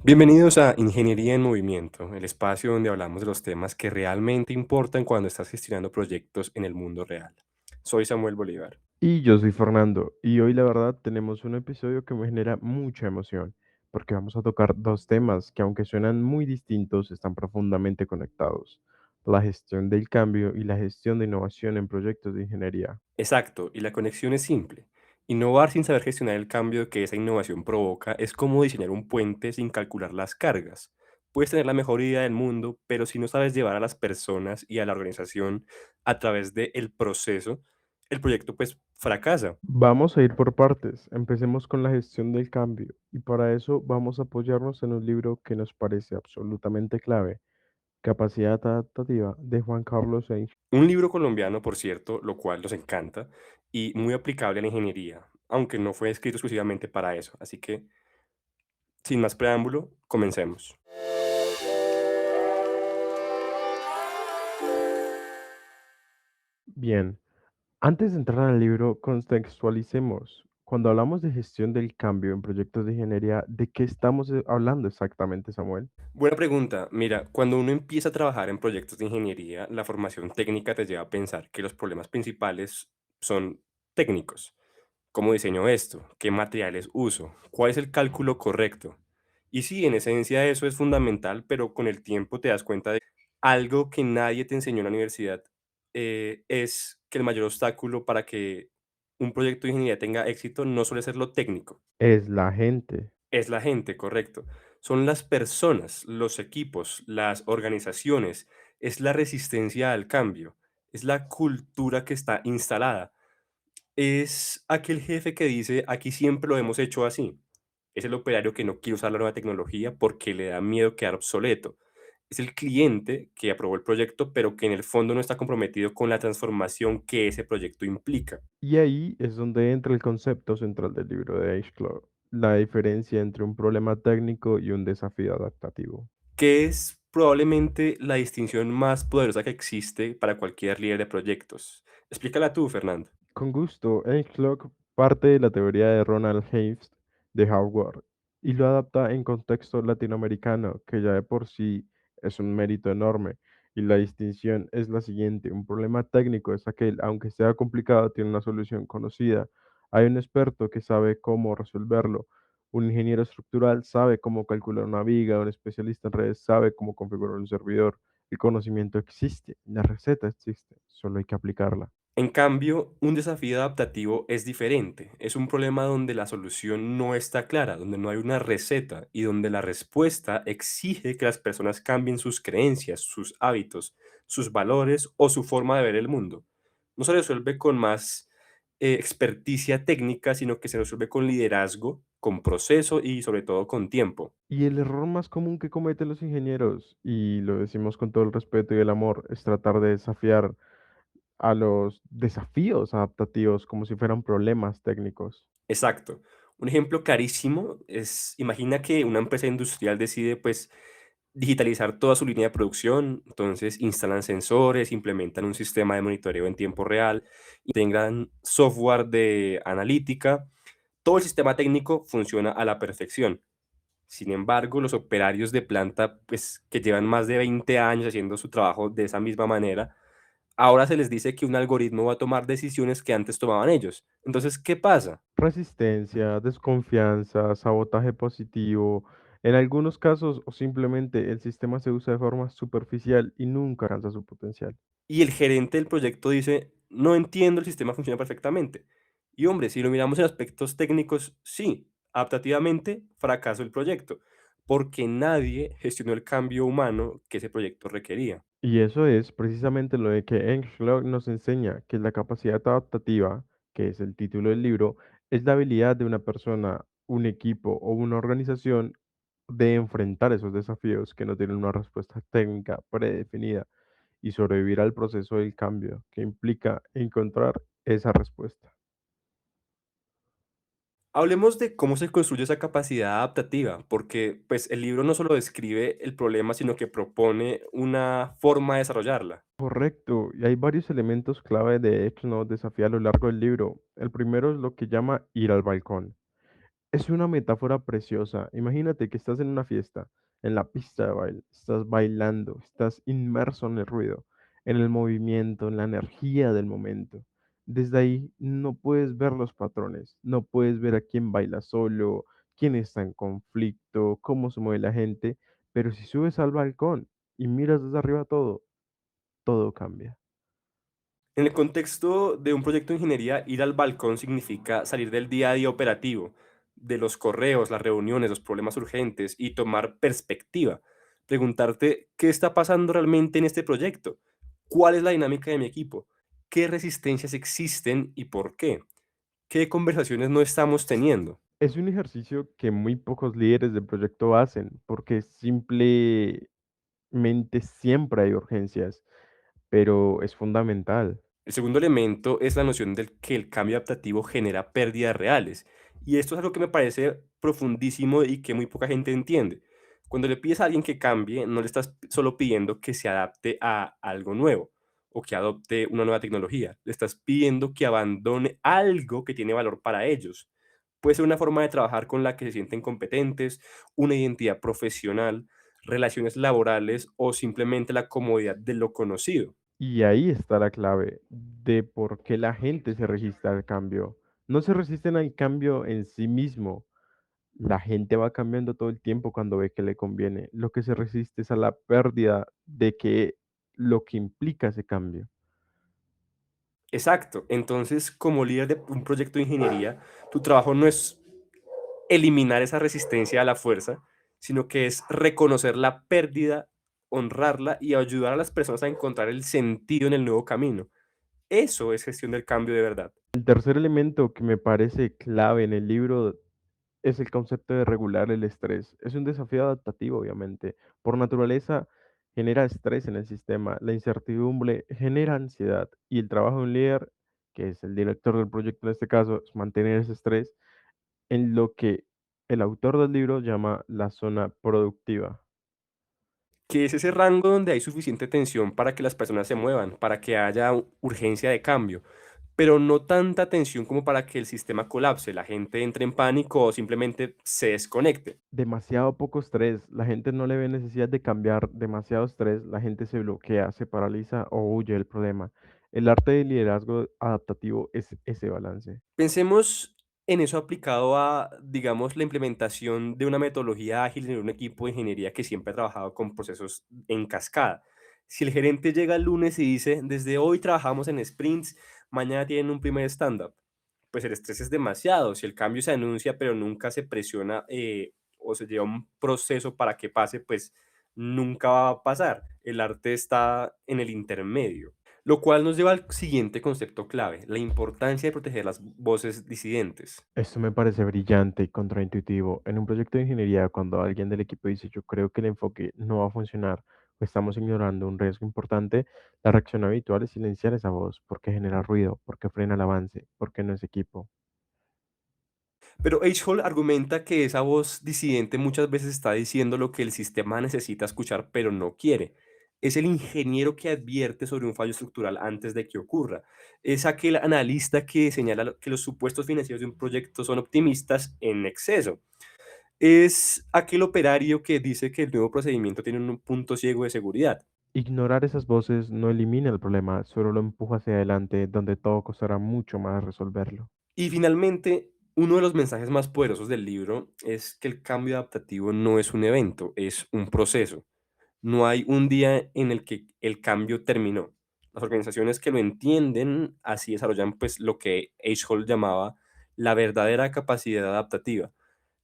Bienvenidos a Ingeniería en Movimiento, el espacio donde hablamos de los temas que realmente importan cuando estás gestionando proyectos en el mundo real. Soy Samuel Bolívar. Y yo soy Fernando, y hoy la verdad tenemos un episodio que me genera mucha emoción, porque vamos a tocar dos temas que aunque suenan muy distintos, están profundamente conectados: la gestión del cambio y la gestión de innovación en proyectos de ingeniería. Exacto, y la conexión es simple. Innovar sin saber gestionar el cambio que esa innovación provoca es como diseñar un puente sin calcular las cargas. Puedes tener la mejor idea del mundo, pero si no sabes llevar a las personas y a la organización a través del proceso, el proyecto pues fracasa. Vamos a ir por partes, empecemos con la gestión del cambio, y para eso vamos a apoyarnos en un libro que nos parece absolutamente clave: Capacidad Adaptativa, de Juan Carlos Einstein. Un libro colombiano, por cierto, lo cual nos encanta y muy aplicable a la ingeniería, aunque no fue escrito exclusivamente para eso. Así que, sin más preámbulo, comencemos. Bien. Antes de entrar al libro, contextualicemos. Cuando hablamos de gestión del cambio en proyectos de ingeniería, ¿de qué estamos hablando exactamente, Samuel? Buena pregunta. Mira, cuando uno empieza a trabajar en proyectos de ingeniería, la formación técnica te lleva a pensar que los problemas principales son técnicos. ¿Cómo diseño esto? ¿Qué materiales uso? ¿Cuál es el cálculo correcto? Y sí, en esencia eso es fundamental, pero con el tiempo te das cuenta de algo que nadie te enseñó en la universidad, es que el mayor obstáculo para que un proyecto de ingeniería tenga éxito no suele ser lo técnico, Es la gente. es la gente, correcto. Son las personas, los equipos, las organizaciones, es la resistencia al cambio, es la cultura que está instalada. Es aquel jefe que dice: "Aquí siempre lo hemos hecho así". Es el operario que no quiere usar la nueva tecnología porque le da miedo quedar obsoleto. Es el cliente que aprobó el proyecto, pero que en el fondo no está comprometido con la transformación que ese proyecto implica, Y ahí es donde entra el concepto central del libro de Aichler: la diferencia entre un problema técnico y un desafío adaptativo. que es probablemente la distinción más poderosa que existe para cualquier líder de proyectos. Explícala tú, Fernando. Con gusto, Clock parte de la teoría de Ronald Hayes de Harvard y lo adapta en contexto latinoamericano, que ya de por sí es un mérito enorme. Y la distinción es la siguiente: un problema técnico es aquel, aunque sea complicado, tiene una solución conocida. Hay un experto que sabe cómo resolverlo. Un ingeniero estructural sabe cómo calcular una viga, un especialista en redes sabe cómo configurar un servidor. El conocimiento existe, la receta existe, solo hay que aplicarla. En cambio, un desafío adaptativo es diferente. Es un problema donde la solución no está clara, donde no hay una receta y donde la respuesta exige que las personas cambien sus creencias, sus hábitos, sus valores o su forma de ver el mundo. No se resuelve con más experticia técnica, sino que se resuelve con liderazgo, con proceso y sobre todo con tiempo. Y el error más común que cometen los ingenieros, y lo decimos con todo el respeto y el amor, es tratar de desafiar a los desafíos adaptativos como si fueran problemas técnicos. Exacto. Un ejemplo clarísimo es, imagina que una empresa industrial decide, pues, digitalizar toda su línea de producción, entonces instalan sensores, implementan un sistema de monitoreo en tiempo real, y tengan software de analítica, todo el sistema técnico funciona a la perfección. Sin embargo, los operarios de planta, pues, que llevan más de 20 años haciendo su trabajo de esa misma manera, ahora se les dice que un algoritmo va a tomar decisiones que antes tomaban ellos. Entonces, ¿qué pasa? Resistencia, desconfianza, sabotaje positivo. En algunos casos, o simplemente el sistema se usa de forma superficial y nunca alcanza su potencial. Y el gerente del proyecto dice: "No entiendo, el sistema funciona perfectamente". Y hombre, si lo miramos en aspectos técnicos, sí, adaptativamente fracasó el proyecto, porque nadie gestionó el cambio humano que ese proyecto requería. Y eso es precisamente lo de que Engschler nos enseña, que la capacidad adaptativa, que es el título del libro, es la habilidad de una persona, un equipo o una organización de enfrentar esos desafíos que no tienen una respuesta técnica predefinida y sobrevivir al proceso del cambio que implica encontrar esa respuesta. Hablemos de cómo se construye esa capacidad adaptativa, porque pues el libro no solo describe el problema, sino que propone una forma de desarrollarla. Correcto, y hay varios elementos clave de hecho no desafía a lo largo del libro. El primero es lo que llama ir al balcón. Es una metáfora preciosa. Imagínate que estás en una fiesta, en la pista de baile, estás bailando, estás inmerso en el ruido, en el movimiento, en la energía del momento. Desde ahí no puedes ver los patrones, no puedes ver a quién baila solo, quién está en conflicto, cómo se mueve la gente, pero si subes al balcón y miras desde arriba todo, todo cambia. En el contexto de un proyecto de ingeniería, ir al balcón significa salir del día a día operativo, de los correos, las reuniones, los problemas urgentes y tomar perspectiva. Preguntarte qué está pasando realmente en este proyecto, cuál es la dinámica de mi equipo, qué resistencias existen y por qué, qué conversaciones no estamos teniendo. Es un ejercicio que muy pocos líderes de proyecto hacen, porque simplemente siempre hay urgencias, pero es fundamental. El segundo elemento es la noción del que el cambio adaptativo genera pérdidas reales. Y esto es algo que me parece profundísimo y que muy poca gente entiende. Cuando le pides a alguien que cambie, no le estás solo pidiendo que se adapte a algo nuevo o que adopte una nueva tecnología. Le estás pidiendo que abandone algo que tiene valor para ellos. Puede ser una forma de trabajar con la que se sienten competentes, una identidad profesional, relaciones laborales o simplemente la comodidad de lo conocido. Y ahí está la clave de por qué la gente se resiste al cambio. No se resisten al cambio en sí mismo. La gente va cambiando todo el tiempo cuando ve que le conviene. Lo que se resiste es a la pérdida de que lo que implica ese cambio. Exacto. Entonces, como líder de un proyecto de ingeniería, tu trabajo no es eliminar esa resistencia a la fuerza, sino que es reconocer la pérdida, honrarla y ayudar a las personas a encontrar el sentido en el nuevo camino. Eso es gestión del cambio de verdad. El tercer elemento que me parece clave en el libro es el concepto de regular el estrés. Es un desafío adaptativo, obviamente. Por naturaleza, genera estrés en el sistema. La incertidumbre genera ansiedad. Y el trabajo de un líder, que es el director del proyecto en este caso, es mantener ese estrés en lo que el autor del libro llama la zona productiva. Que es ese rango donde hay suficiente tensión para que las personas se muevan, para que haya urgencia de cambio, pero no tanta tensión como para que el sistema colapse, la gente entre en pánico o simplemente se desconecte. Demasiado poco estrés. La gente no le ve necesidad de cambiar. Demasiado estrés. La gente se bloquea, se paraliza o huye del problema. El arte del liderazgo adaptativo es ese balance. Pensemos en eso aplicado a, digamos, la implementación de una metodología ágil en un equipo de ingeniería que siempre ha trabajado con procesos en cascada. Si el gerente llega el lunes y dice, desde hoy trabajamos en sprints, mañana tienen un primer stand-up, pues el estrés es demasiado. Si el cambio se anuncia pero nunca se presiona o se lleva un proceso para que pase, pues nunca va a pasar. El arte está en el intermedio. Lo cual nos lleva al siguiente concepto clave, la importancia de proteger las voces disidentes. Esto me parece brillante y contraintuitivo. En un proyecto de ingeniería, cuando alguien del equipo dice yo creo que el enfoque no va a funcionar o estamos ignorando un riesgo importante, la reacción habitual es silenciar esa voz porque genera ruido, porque frena el avance, porque no es equipo. Pero H. Hall argumenta que esa voz disidente muchas veces está diciendo lo que el sistema necesita escuchar, pero no quiere. Es el ingeniero que advierte sobre un fallo estructural antes de que ocurra. Es aquel analista que señala que los supuestos financieros de un proyecto son optimistas en exceso. Es aquel operario que dice que el nuevo procedimiento tiene un punto ciego de seguridad. Ignorar esas voces no elimina el problema, solo lo empuja hacia adelante, donde todo costará mucho más resolverlo. Y finalmente, uno de los mensajes más poderosos del libro es que el cambio adaptativo no es un evento, es un proceso. No hay un día en el que el cambio terminó. Las organizaciones que lo entienden así desarrollan pues lo que H. Hall llamaba la verdadera capacidad adaptativa,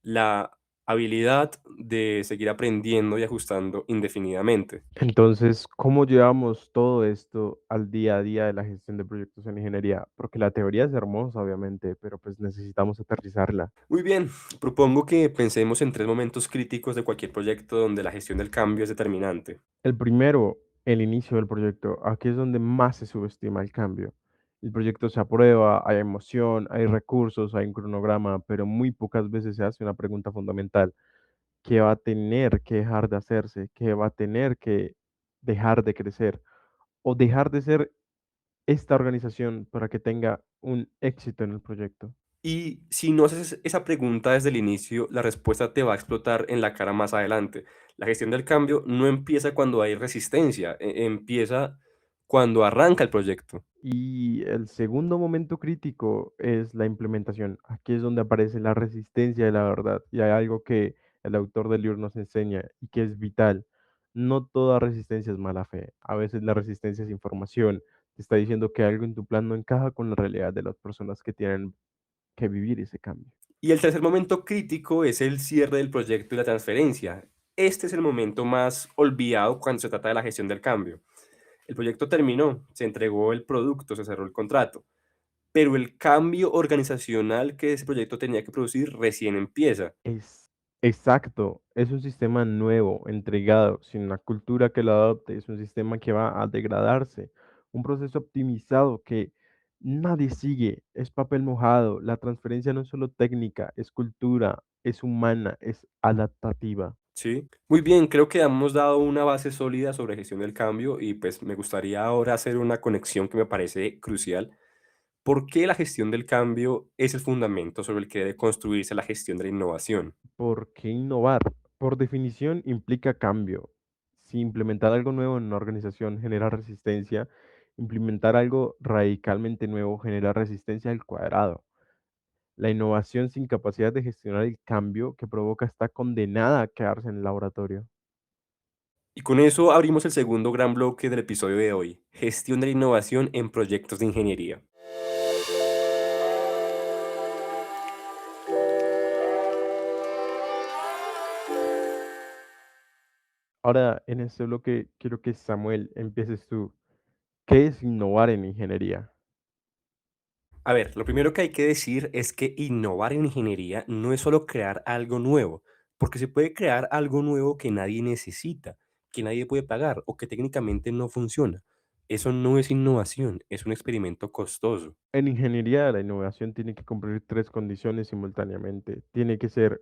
la habilidad de seguir aprendiendo y ajustando indefinidamente. Entonces, ¿cómo llevamos todo esto al día a día de la gestión de proyectos en ingeniería? Porque la teoría es hermosa, obviamente, pero pues necesitamos aterrizarla. Muy bien, propongo que pensemos en tres momentos críticos de cualquier proyecto donde la gestión del cambio es determinante. El primero, el inicio del proyecto. Aquí es donde más se subestima el cambio. El proyecto se aprueba, hay emoción, hay recursos, hay un cronograma, pero muy pocas veces se hace una pregunta fundamental. ¿Qué va a tener que dejar de hacerse? ¿Qué va a tener que dejar de crecer? ¿O dejar de ser esta organización para que tenga un éxito en el proyecto? Y si no haces esa pregunta desde el inicio, la respuesta te va a explotar en la cara más adelante. La gestión del cambio no empieza cuando hay resistencia, empieza cuando arranca el proyecto. Y el segundo momento crítico es la implementación. Aquí es donde aparece la resistencia de la verdad. Y hay algo que el autor del libro nos enseña y que es vital. No toda resistencia es mala fe. A veces la resistencia es información. Te está diciendo que algo en tu plan no encaja con la realidad de las personas que tienen que vivir ese cambio. Y el tercer momento crítico es el cierre del proyecto y la transferencia. Este es el momento más olvidado cuando se trata de la gestión del cambio. El proyecto terminó, se entregó el producto, se cerró el contrato, pero el cambio organizacional que ese proyecto tenía que producir recién empieza. Es exacto, es un sistema nuevo, entregado, sin una cultura que lo adopte, es un sistema que va a degradarse, un proceso optimizado que nadie sigue, es papel mojado, la transferencia no es solo técnica, es cultura, es humana, es adaptativa. ¿Sí? Muy bien, creo que hemos dado una base sólida sobre gestión del cambio y pues me gustaría ahora hacer una conexión que me parece crucial. ¿Por qué la gestión del cambio es el fundamento sobre el que debe construirse la gestión de la innovación? ¿Por qué innovar? Por definición implica cambio. Si implementar algo nuevo en una organización genera resistencia, implementar algo radicalmente nuevo genera resistencia al cuadrado. La innovación sin capacidad de gestionar el cambio que provoca está condenada a quedarse en el laboratorio. Y con eso abrimos el segundo gran bloque del episodio de hoy, gestión de la innovación en proyectos de ingeniería. Ahora, en este bloque, quiero que Samuel empieces tú. ¿Qué es innovar en ingeniería? A ver, lo primero que hay que decir es que innovar en ingeniería no es solo crear algo nuevo, porque se puede crear algo nuevo que nadie necesita, que nadie puede pagar o que técnicamente no funciona. Eso no es innovación, es un experimento costoso. En ingeniería, la innovación tiene que cumplir tres condiciones simultáneamente. Tiene que ser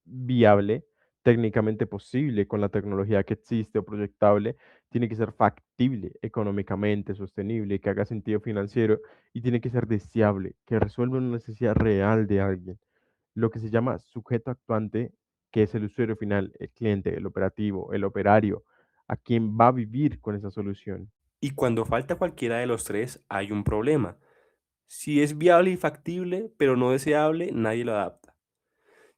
viable, técnicamente posible con la tecnología que existe o proyectable. Tiene que ser factible, económicamente sostenible, que haga sentido financiero. Y tiene que ser deseable, que resuelva una necesidad real de alguien. Lo que se llama sujeto actuante, que es el usuario final, el cliente, el operativo, el operario, a quien va a vivir con esa solución. Y cuando falta cualquiera de los tres, hay un problema. Si es viable y factible, pero no deseable, nadie lo adapta.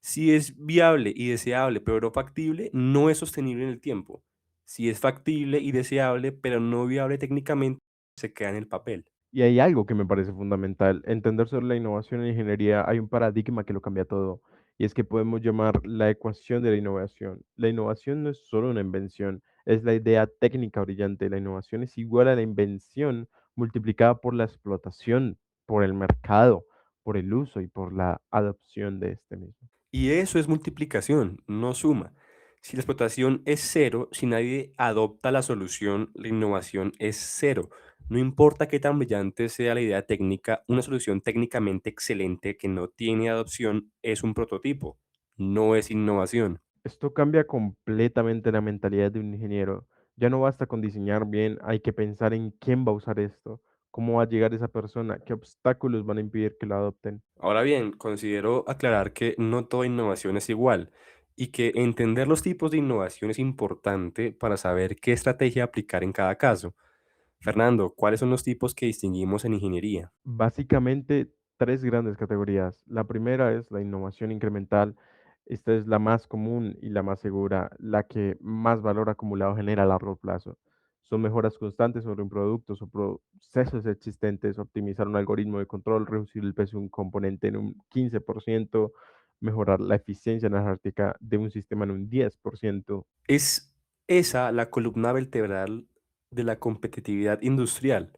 Si es viable y deseable, pero no factible, no es sostenible en el tiempo. Si es factible y deseable, pero no viable técnicamente, se queda en el papel. Y hay algo que me parece fundamental, entender sobre la innovación en ingeniería, hay un paradigma que lo cambia todo, y es que podemos llamar la ecuación de la innovación. La innovación no es solo una invención, es la idea técnica brillante. La innovación es igual a la invención multiplicada por la explotación, por el mercado, por el uso y por la adopción de este mismo. Y eso es multiplicación, no suma. Si la explotación es cero, si nadie adopta la solución, la innovación es cero. No importa qué tan brillante sea la idea técnica, una solución técnicamente excelente que no tiene adopción es un prototipo, no es innovación. Esto cambia completamente la mentalidad de un ingeniero. Ya no basta con diseñar bien, hay que pensar en quién va a usar esto, cómo va a llegar esa persona, qué obstáculos van a impedir que lo adopten. Ahora bien, considero aclarar que no toda innovación es igual y que entender los tipos de innovación es importante para saber qué estrategia aplicar en cada caso. Fernando, ¿cuáles son los tipos que distinguimos en ingeniería? Básicamente, tres grandes categorías. La primera es la innovación incremental. Esta es la más común y la más segura, la que más valor acumulado genera a largo plazo. Son mejoras constantes sobre un producto o procesos existentes, optimizar un algoritmo de control, reducir el peso de un componente en un 15%, mejorar la eficiencia energética de un sistema en un 10%. Es esa la columna vertebral de la competitividad industrial.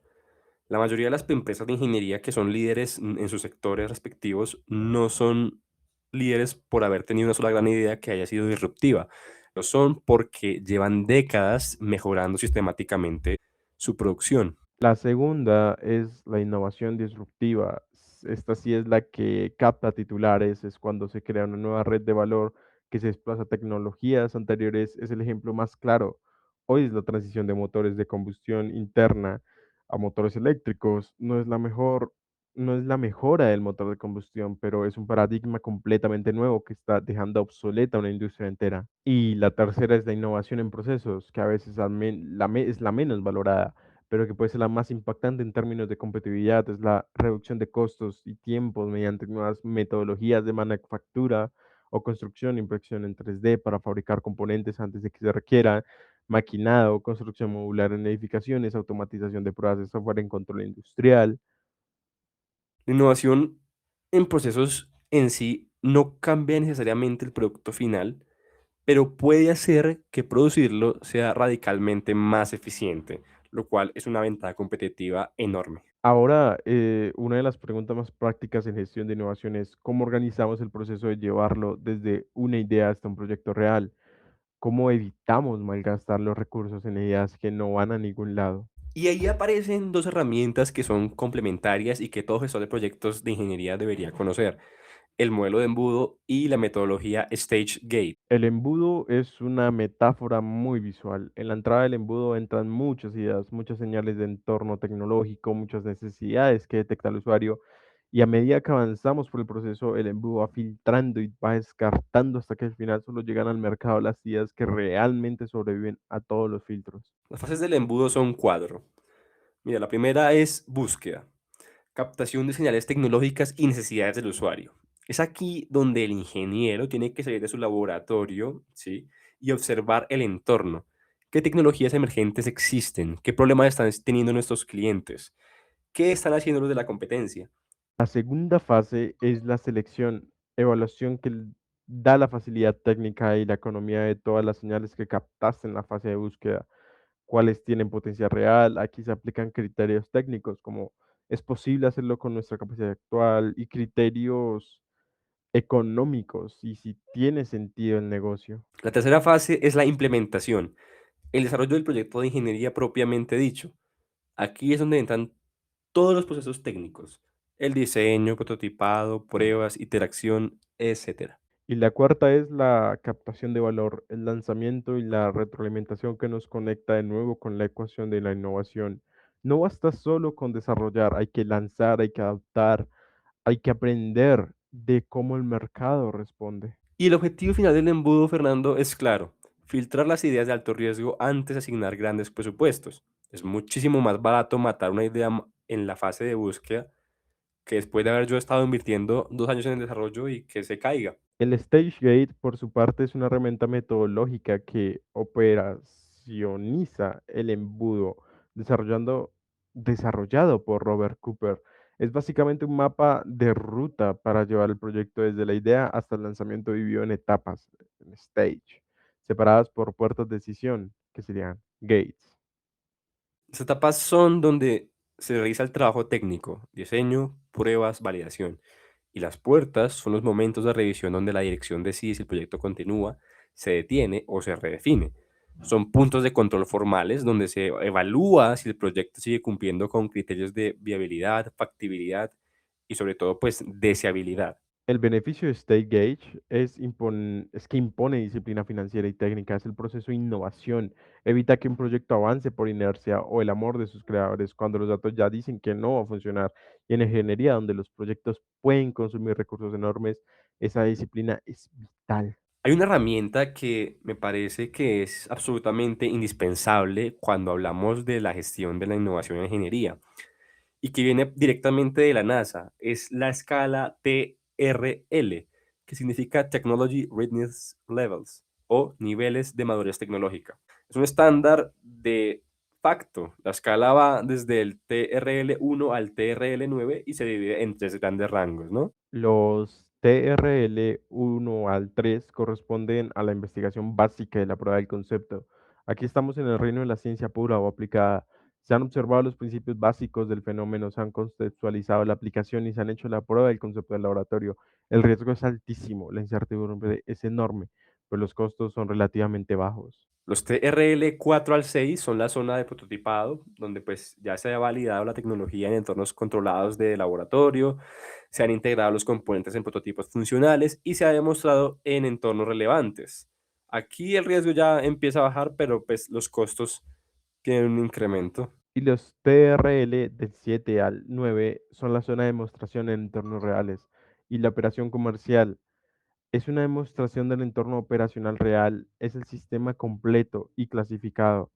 La mayoría de las empresas de ingeniería que son líderes en sus sectores respectivos no son líderes por haber tenido una sola gran idea que haya sido disruptiva. Lo son porque llevan décadas mejorando sistemáticamente su producción. La segunda es la innovación disruptiva. Esta sí es la que capta titulares, es cuando se crea una nueva red de valor que se desplaza a tecnologías anteriores. Es el ejemplo más claro. Hoy es la transición de motores de combustión interna a motores eléctricos. No es la mejor, No es la mejora del motor de combustión, pero es un paradigma completamente nuevo que está dejando obsoleta una industria entera. Y la tercera es la innovación en procesos, que a veces es la menos valorada, pero que puede ser la más impactante en términos de competitividad, es la reducción de costos y tiempos mediante nuevas metodologías de manufactura o construcción, impresión en 3D para fabricar componentes antes de que se requiera, maquinado, construcción modular en edificaciones, automatización de pruebas de software en control industrial. La innovación en procesos en sí no cambia necesariamente el producto final, pero puede hacer que producirlo sea radicalmente más eficiente, lo cual es una ventaja competitiva enorme. Ahora, una de las preguntas más prácticas en gestión de innovación es cómo organizamos el proceso de llevarlo desde una idea hasta un proyecto real. ¿Cómo evitamos malgastar los recursos en ideas que no van a ningún lado? Y ahí aparecen dos herramientas que son complementarias y que todo gestor de proyectos de ingeniería debería conocer: el modelo de embudo y la metodología Stage Gate. El embudo es una metáfora muy visual. En la entrada del embudo entran muchas ideas, muchas señales de entorno tecnológico, muchas necesidades que detecta el usuario. Y a medida que avanzamos por el proceso, el embudo va filtrando y va descartando hasta que al final solo llegan al mercado las ideas que realmente sobreviven a todos los filtros. Las fases del embudo son cuatro. Mira, la primera es búsqueda, captación de señales tecnológicas y necesidades del usuario. Es aquí donde el ingeniero tiene que salir de su laboratorio, ¿sí? Y observar el entorno. ¿Qué tecnologías emergentes existen? ¿Qué problemas están teniendo nuestros clientes? ¿Qué están haciendo los de la competencia? La segunda fase es la selección, evaluación que da la facilidad técnica y la economía de todas las señales que captaste en la fase de búsqueda, cuáles tienen potencial real. Aquí se aplican criterios técnicos como es posible hacerlo con nuestra capacidad actual y criterios económicos y si tiene sentido el negocio. La tercera fase es la implementación, el desarrollo del proyecto de ingeniería propiamente dicho. Aquí es donde entran todos los procesos técnicos: el diseño, prototipado, pruebas, interacción, etcétera. Y la cuarta es la captación de valor, el lanzamiento y la retroalimentación que nos conecta de nuevo con la ecuación de la innovación. No basta solo con desarrollar, hay que lanzar, hay que adaptar, hay que aprender de cómo el mercado responde. Y el objetivo final del embudo, Fernando, es claro: filtrar las ideas de alto riesgo antes de asignar grandes presupuestos. Es muchísimo más barato matar una idea en la fase de búsqueda que después de haber yo estado invirtiendo 2 años en el desarrollo y que se caiga. El Stage Gate, por su parte, es una herramienta metodológica que operacioniza el embudo desarrollado por Robert Cooper. Es básicamente un mapa de ruta para llevar el proyecto desde la idea hasta el lanzamiento vivido en etapas, en stage, separadas por puertas de decisión, que serían gates. Las etapas son donde se realiza el trabajo técnico: diseño, pruebas, validación. Y las puertas son los momentos de revisión donde la dirección decide si el proyecto continúa, se detiene o se redefine. Son puntos de control formales donde se evalúa si el proyecto sigue cumpliendo con criterios de viabilidad, factibilidad y sobre todo pues deseabilidad. El beneficio de State Gauge es que impone disciplina financiera y técnica, es el proceso de innovación, evita que un proyecto avance por inercia o el amor de sus creadores cuando los datos ya dicen que no va a funcionar. Y en ingeniería, donde los proyectos pueden consumir recursos enormes, esa disciplina es vital. Hay una herramienta que me parece que es absolutamente indispensable cuando hablamos de la gestión de la innovación en ingeniería y que viene directamente de la NASA. Es la escala TRL, que significa Technology Readiness Levels o niveles de madurez tecnológica. Es un estándar de facto. La escala va desde el TRL 1 al TRL 9 y se divide en tres grandes rangos, ¿no? Los TRL 1 al 3 corresponden a la investigación básica de la prueba del concepto. Aquí estamos en el reino de la ciencia pura o aplicada. Se han observado los principios básicos del fenómeno, se han conceptualizado la aplicación y se han hecho la prueba del concepto del laboratorio. El riesgo es altísimo, la incertidumbre es enorme, pero los costos son relativamente bajos. Los TRL 4 al 6 son la zona de prototipado, donde pues ya se ha validado la tecnología en entornos controlados de laboratorio, se han integrado los componentes en prototipos funcionales y se ha demostrado en entornos relevantes. Aquí el riesgo ya empieza a bajar, pero pues los costos tienen un incremento. Y los TRL del 7 al 9 son la zona de demostración en entornos reales. Y la operación comercial es una demostración del entorno operacional real, es el sistema completo y clasificado.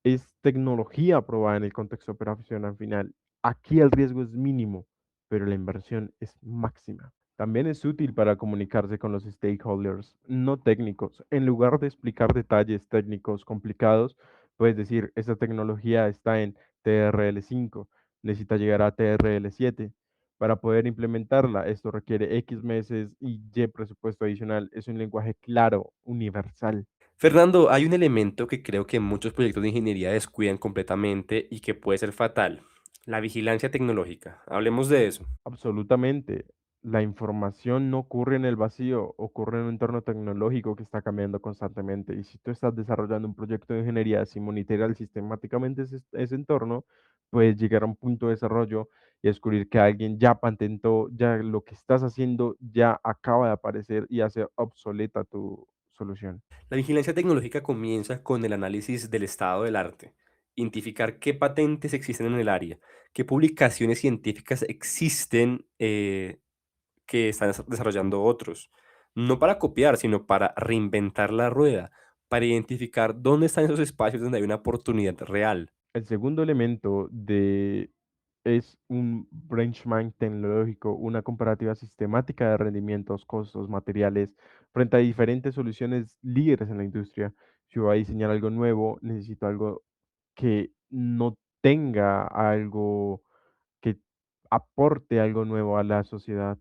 Es tecnología aprobada en el contexto operacional final. Aquí el riesgo es mínimo, pero la inversión es máxima. También es útil para comunicarse con los stakeholders no técnicos. En lugar de explicar detalles técnicos complicados, puedes decir, esta tecnología está en TRL5, necesita llegar a TRL7. Para poder implementarla, esto requiere X meses y Y presupuesto adicional. Es un lenguaje claro, universal. Fernando, hay un elemento que creo que muchos proyectos de ingeniería descuidan completamente y que puede ser fatal, la vigilancia tecnológica. Hablemos de eso. Absolutamente. La información no ocurre en el vacío, ocurre en un entorno tecnológico que está cambiando constantemente. Y si tú estás desarrollando un proyecto de ingeniería sin monitorear sistemáticamente ese entorno, puedes llegar a un punto de desarrollo y descubrir que alguien ya patentó, ya lo que estás haciendo ya acaba de aparecer y hace obsoleta tu solución. La vigilancia tecnológica comienza con el análisis del estado del arte, identificar qué patentes existen en el área, qué publicaciones científicas existen que están desarrollando otros. No para copiar, sino para reinventar la rueda, para identificar dónde están esos espacios donde hay una oportunidad real. El segundo elemento es un benchmark tecnológico, una comparativa sistemática de rendimientos, costos, materiales, frente a diferentes soluciones líderes en la industria. Si voy a diseñar algo nuevo, necesito algo que no tenga algo que aporte algo nuevo a la sociedad.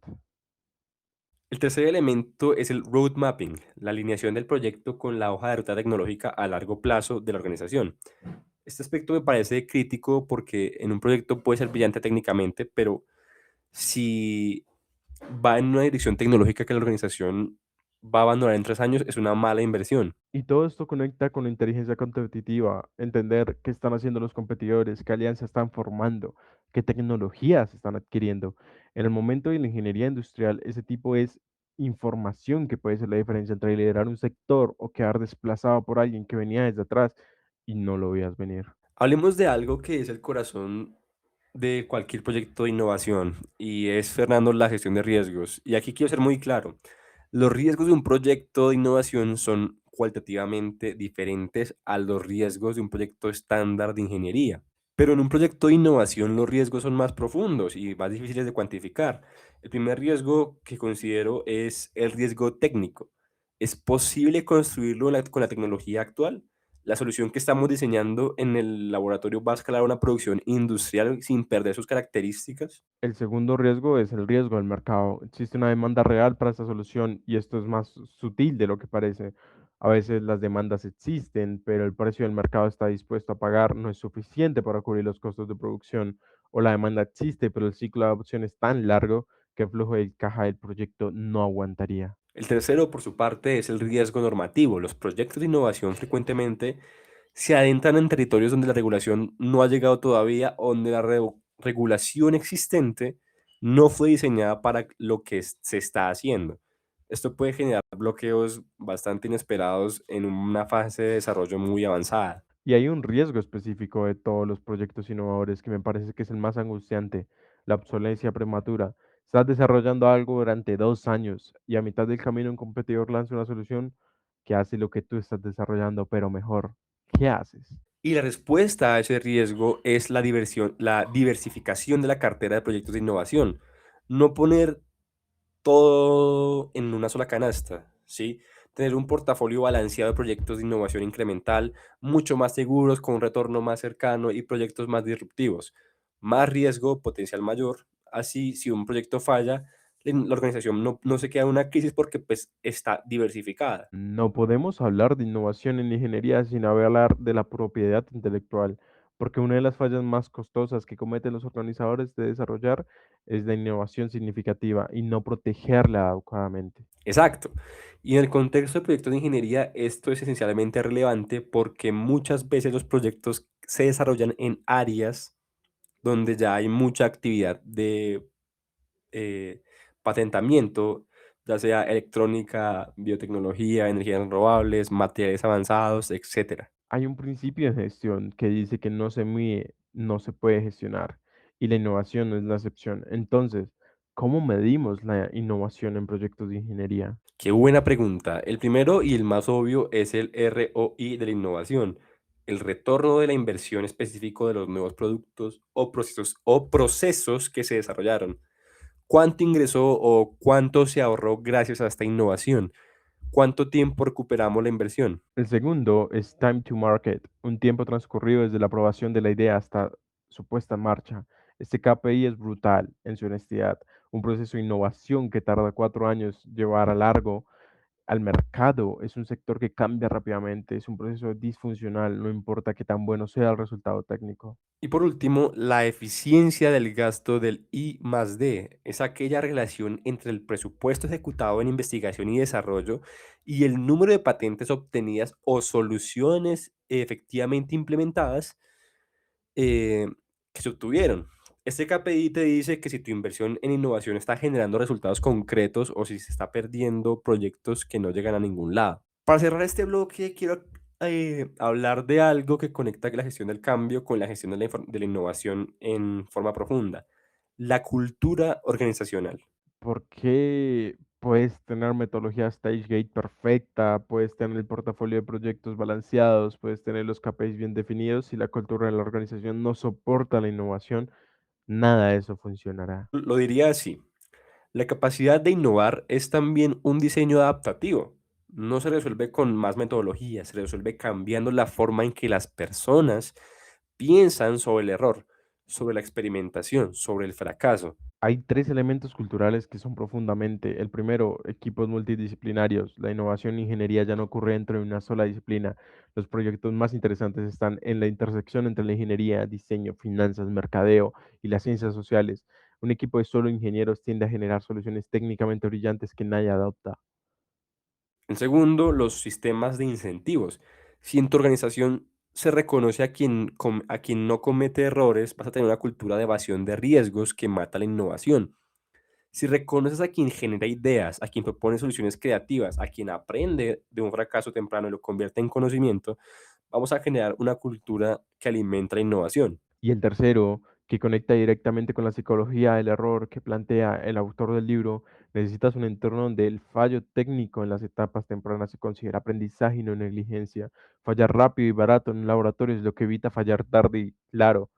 El tercer elemento es el road mapping, la alineación del proyecto con la hoja de ruta tecnológica a largo plazo de la organización. Este aspecto me parece crítico porque en un proyecto puede ser brillante técnicamente, pero si va en una dirección tecnológica que la organización va a abandonar en 3 años, es una mala inversión. Y todo esto conecta con la inteligencia competitiva, entender qué están haciendo los competidores, qué alianzas están formando, qué tecnologías están adquiriendo. En el momento de la ingeniería industrial, ese tipo es información que puede ser la diferencia entre liderar un sector o quedar desplazado por alguien que venía desde atrás y no lo veías venir. Hablemos de algo que es el corazón de cualquier proyecto de innovación y es, Fernando, la gestión de riesgos. Y aquí quiero ser muy claro. Los riesgos de un proyecto de innovación son cualitativamente diferentes a los riesgos de un proyecto estándar de ingeniería. Pero en un proyecto de innovación los riesgos son más profundos y más difíciles de cuantificar. El primer riesgo que considero es el riesgo técnico. ¿Es posible construirlo con la tecnología actual? ¿La solución que estamos diseñando en el laboratorio va a escalar a una producción industrial sin perder sus características? El segundo riesgo es el riesgo del mercado. Existe una demanda real para esta solución y esto es más sutil de lo que parece. A veces las demandas existen, pero el precio del mercado está dispuesto a pagar no es suficiente para cubrir los costos de producción. O la demanda existe, pero el ciclo de adopción es tan largo que el flujo de caja del proyecto no aguantaría. El tercero, por su parte, es el riesgo normativo. Los proyectos de innovación frecuentemente se adentran en territorios donde la regulación no ha llegado todavía, o donde la regulación existente no fue diseñada para lo que se está haciendo. Esto puede generar bloqueos bastante inesperados en una fase de desarrollo muy avanzada. Y hay un riesgo específico de todos los proyectos innovadores que me parece que es el más angustiante, la obsolencia prematura. Estás desarrollando algo durante 2 años y a mitad del camino un competidor lanza una solución que hace lo que tú estás desarrollando, pero mejor. ¿Qué haces? Y la respuesta a ese riesgo es la diversificación de la cartera de proyectos de innovación. No poner todo en una sola canasta, ¿sí? Tener un portafolio balanceado de proyectos de innovación incremental, mucho más seguros, con un retorno más cercano y proyectos más disruptivos. Más riesgo, potencial mayor. Así, si un proyecto falla, la organización no se queda en una crisis porque pues está diversificada. No podemos hablar de innovación en ingeniería sin hablar de la propiedad intelectual, porque una de las fallas más costosas que cometen los organizadores de desarrollar es la innovación significativa y no protegerla adecuadamente. Exacto. Y en el contexto de proyectos de ingeniería, esto es esencialmente relevante porque muchas veces los proyectos se desarrollan en áreas donde ya hay mucha actividad de eh, patentamiento, ya sea electrónica, biotecnología, energías renovables, materiales avanzados, etcétera. Hay un principio de gestión que dice que no se mide, no se puede gestionar y la innovación no es la excepción. Entonces, ¿cómo medimos la innovación en proyectos de ingeniería? Qué buena pregunta. El primero y el más obvio es el ROI de la innovación, el retorno de la inversión específico de los nuevos productos o procesos que se desarrollaron. ¿Cuánto ingresó o cuánto se ahorró gracias a esta innovación? ¿Cuánto tiempo recuperamos la inversión? El segundo es time to market, un tiempo transcurrido desde la aprobación de la idea hasta su puesta en marcha. Este KPI es brutal en su honestidad, un proceso de innovación que tarda 4 años llevar a largo al mercado. Es un sector que cambia rápidamente, es un proceso disfuncional, no importa qué tan bueno sea el resultado técnico. Y por último, la eficiencia del gasto del I más D es aquella relación entre el presupuesto ejecutado en investigación y desarrollo y el número de patentes obtenidas o soluciones efectivamente implementadas eh, que se obtuvieron. Este KPI te dice que si tu inversión en innovación está generando resultados concretos o si se está perdiendo proyectos que no llegan a ningún lado. Para cerrar este bloque, quiero hablar de algo que conecta la gestión del cambio con la gestión de de la innovación en forma profunda, la cultura organizacional. Porque puedes tener metodología StageGate perfecta, puedes tener el portafolio de proyectos balanceados, puedes tener los KPIs bien definidos. Si la cultura de la organización no soporta la innovación, nada de eso funcionará. Lo diría así. La capacidad de innovar es también un diseño adaptativo. No se resuelve con más metodologías, se resuelve cambiando la forma en que las personas piensan sobre el error, sobre la experimentación, sobre el fracaso. Hay tres elementos culturales que son profundamente. El primero, equipos multidisciplinarios. La innovación en ingeniería ya no ocurre dentro de una sola disciplina. Los proyectos más interesantes están en la intersección entre la ingeniería, diseño, finanzas, mercadeo y las ciencias sociales. Un equipo de solo ingenieros tiende a generar soluciones técnicamente brillantes que nadie adopta. En segundo, los sistemas de incentivos. Si en tu organización se reconoce a quien no comete errores, vas a tener una cultura de evasión de riesgos que mata la innovación. Si reconoces a quien genera ideas, a quien propone soluciones creativas, a quien aprende de un fracaso temprano y lo convierte en conocimiento, vamos a generar una cultura que alimenta la innovación. Y el tercero, que conecta directamente con la psicología del error que plantea el autor del libro, necesitas un entorno donde el fallo técnico en las etapas tempranas se considera aprendizaje y no negligencia. Fallar rápido y barato en un laboratorio es lo que evita fallar tarde y claro,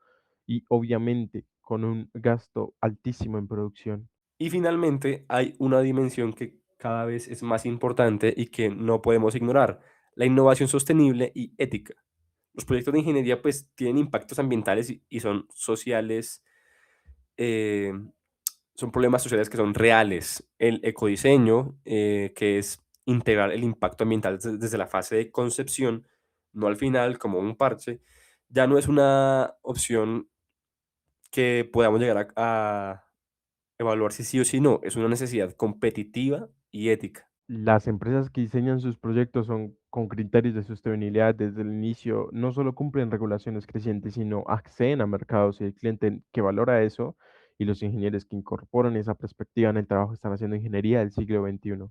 y obviamente con un gasto altísimo en producción. Y finalmente, hay una dimensión que cada vez es más importante y que no podemos ignorar, la innovación sostenible y ética. Los proyectos de ingeniería pues tienen impactos ambientales y son sociales, eh, son problemas sociales que son reales. El ecodiseño, que es integrar el impacto ambiental desde la fase de concepción, no al final como un parche, ya no es una opción que podamos llegar a evaluar si sí o si no, es una necesidad competitiva y ética. Las empresas que diseñan sus proyectos son con criterios de sostenibilidad desde el inicio, no solo cumplen regulaciones crecientes, sino acceden a mercados y el cliente que valora eso y los ingenieros que incorporan esa perspectiva en el trabajo están haciendo ingeniería del siglo XXI.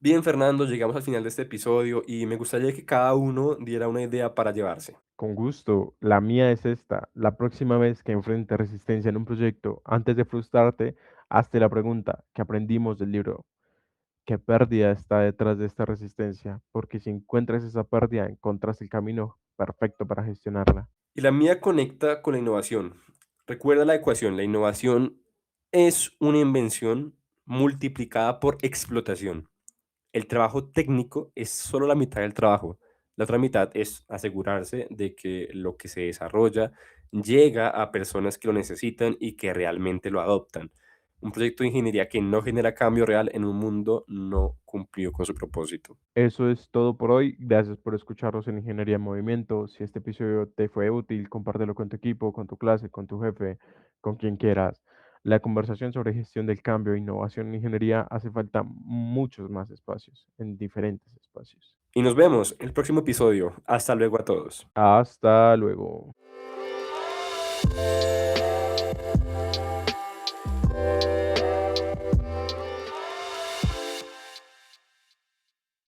Bien, Fernando, llegamos al final de este episodio y me gustaría que cada uno diera una idea para llevarse. Con gusto, la mía es esta. La próxima vez que enfrentes resistencia en un proyecto, antes de frustrarte, hazte la pregunta que aprendimos del libro. ¿Qué pérdida está detrás de esta resistencia? Porque si encuentras esa pérdida, encuentras el camino perfecto para gestionarla. Y la mía conecta con la innovación. Recuerda la ecuación, la innovación es una invención multiplicada por explotación. El trabajo técnico es solo la mitad del trabajo. La otra mitad es asegurarse de que lo que se desarrolla llega a personas que lo necesitan y que realmente lo adoptan. Un proyecto de ingeniería que no genera cambio real en un mundo no cumplió con su propósito. Eso es todo por hoy. Gracias por escucharnos en Ingeniería en Movimiento. Si este episodio te fue útil, compártelo con tu equipo, con tu clase, con tu jefe, con quien quieras. La conversación sobre gestión del cambio e innovación en ingeniería hace falta muchos más espacios, en diferentes espacios. Y nos vemos en el próximo episodio. Hasta luego a todos. Hasta luego.